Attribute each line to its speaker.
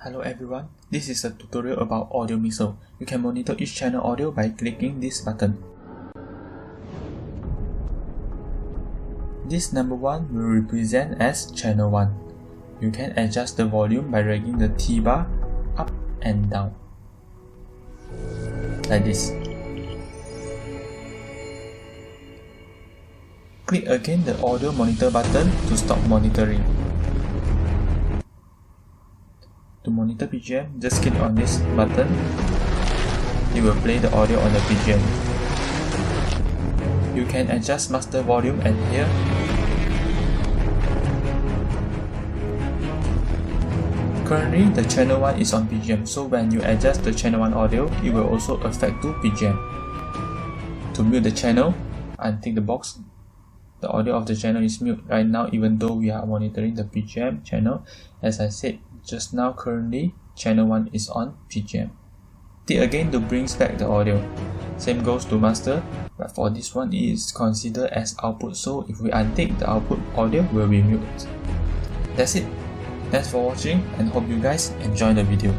Speaker 1: Hello everyone, this is a tutorial about audio mixer. You can monitor each channel audio by clicking this button. This number 1 will represent as channel 1. You can adjust the volume by dragging the T bar up and down, like this. Click again the audio monitor button to stop monitoring. To monitor BGM, just click on this button. It will play the audio on the BGM. You can adjust master volume at here. Currently, the channel 1 is on BGM, so when you adjust the channel 1 audio, it will also affect to BGM. To mute the channel, untick the box. The audio of the channel is mute right now even though we are monitoring the BGM channel. As I said just now, currently channel 1 is on BGM. Tick again to bring back the audio. Same goes to master, but for this one it is considered as output, so if we untick, the output audio will be mute. That's it. Thanks for watching and hope you guys enjoy the video.